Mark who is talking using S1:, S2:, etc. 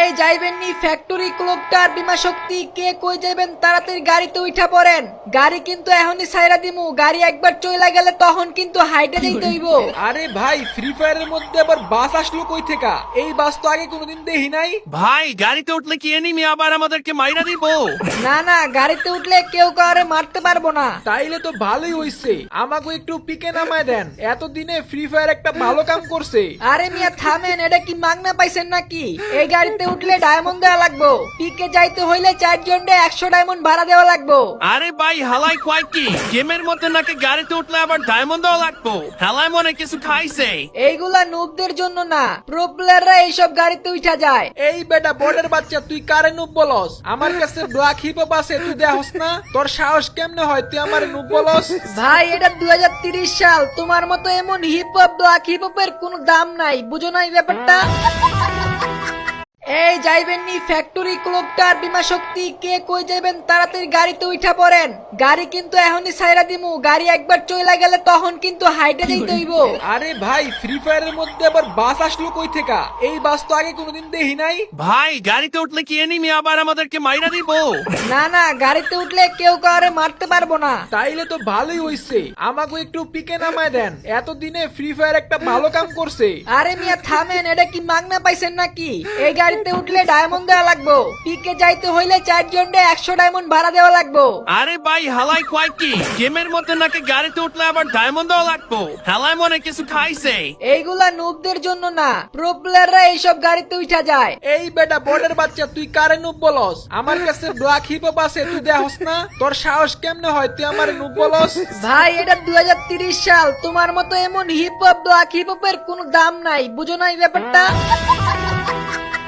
S1: এই যাইবেননি ফ্যাক্টরি ক্লোকটার বিমা শক্তি কে কই যাবেন তাড়াতাড়ি গাড়িতে উঠা পড়েন। গাড়ি কিন্তু এখনই ছাইরা দিমু, গাড়ি একবার চইলা গেলে তখন কিন্তু হাইটে যাইতে হইব।
S2: আরে ভাই ফ্রি ফায়ারের মধ্যে আবার বাস আসলো কই থেকে? এই বাস তো আগে কোনোদিন দেখি নাই।
S3: ভাই গাড়িতে উঠলে কি এনিমি আবার আমাদেরকে মাইরা দিব?
S1: না না, গাড়িতে উঠলে কেউ কাউরে মারতে পারবো না।
S2: তাইলে তো ভালোই হইছে, আমাকে একটু পিকে নামায় দেন, এতদিনে ফ্রি ফায়ার একটা ভালো কাম করছে।
S1: আরে মিয়া থামেন, এটা কি মাগনা পাইছেন নাকি? এই গাড়িতে উঠলে ডায়মন্ড দেওয়া লাগবো, পিকে যাইতে হইলে 4 জনে 100 ডায়মন্ড ভাড়া দেওয়া লাগবো।
S3: আরে ভাই হালাই কয় কি গেমের মধ্যে নাকি গাড়িতে উঠলে আবার ডায়মন্ড দেওয়া লাগবো? হালাই মনে কিছু খাইছে।
S1: এইগুলা নুবদের জন্য না, প্রো প্লেয়াররা এইসব গাড়িতে উঠা যায়।
S2: এই বেটা বর্ডার বাচ্চা, তুই কারে নুব বলস? আমার কাছে ব্ল্যাক হিপ হপ আছে, তুই দেখস না? তোর সাহস কেমনে হয় তুই আমার নুব বলস?
S1: ভাই এটা 2030 সাল, তোমার মতো এমন হিপ হপ ব্ল্যাক হিপ হপের কোনো দাম নাই, বুঝো না এই ব্যাপারটা? এই যাইবেননি ফ্যাক্টরি ক্লোকটার বিমা শক্তি কে কই যাবেন তাড়াতাড়ি গাড়িতে উঠা পড়েন। গাড়ি কিন্তু এখনই ছাইরা দিমু, গাড়ি একবার চইলা গেলে তখন কিন্তু হাইটে যাইতে হইব।
S2: আরে ভাই ফ্রি ফায়ারের মধ্যে আবার বাস আসলো কই থেকে? এই বাস তো আগে কোনোদিন দেখি নাই।
S3: ভাই গাড়িতে উঠলে কি এনিমি আবার আমাদেরকে মাইরা দিব?
S1: না না, গাড়িতে উঠলে কেউ কাউরে মারতে পারবো না।
S2: তাইলে তো ভালোই হইছে, আমাকে একটু পিকে নামায় দেন, এতদিনে ফ্রি ফায়ার একটা ভালো কাম করছে।
S1: আরে মিয়া থামেন, এটা কি মাগনা পাইছেন নাকি? এই গাড়িতে উঠলে ডায়মন্ড দেওয়া লাগবো, পিকে যাইতে হইলে 4 জনে 100 ডায়মন্ড ভাড়া দেওয়া লাগবো।
S3: আরে ভাই হালাই কয় কি গেমের মধ্যে নাকি গাড়িতে উঠলে আবার ডায়মন্ড দেওয়া লাগবো? হালাই মনে কিছু খাইছে।
S1: এইগুলা নুবদের জন্য না, প্রো প্লেয়াররা এইসব গাড়িতে উঠা যায়।
S2: এই বেটা বর্ডার বাচ্চা, তুই কারে নুব বলস? আমার কাছে ব্ল্যাক হিপ হপ আছে, তুই দেখস না? তোর সাহস কেমনে হয় তুই আমার নুব বলস?
S1: ভাই এটা 2030 সাল, তোমার মতো এমন হিপ হপ ব্ল্যাক হিপ হপের কোনো দাম নাই, বুঝো না এই ব্যাপারটা?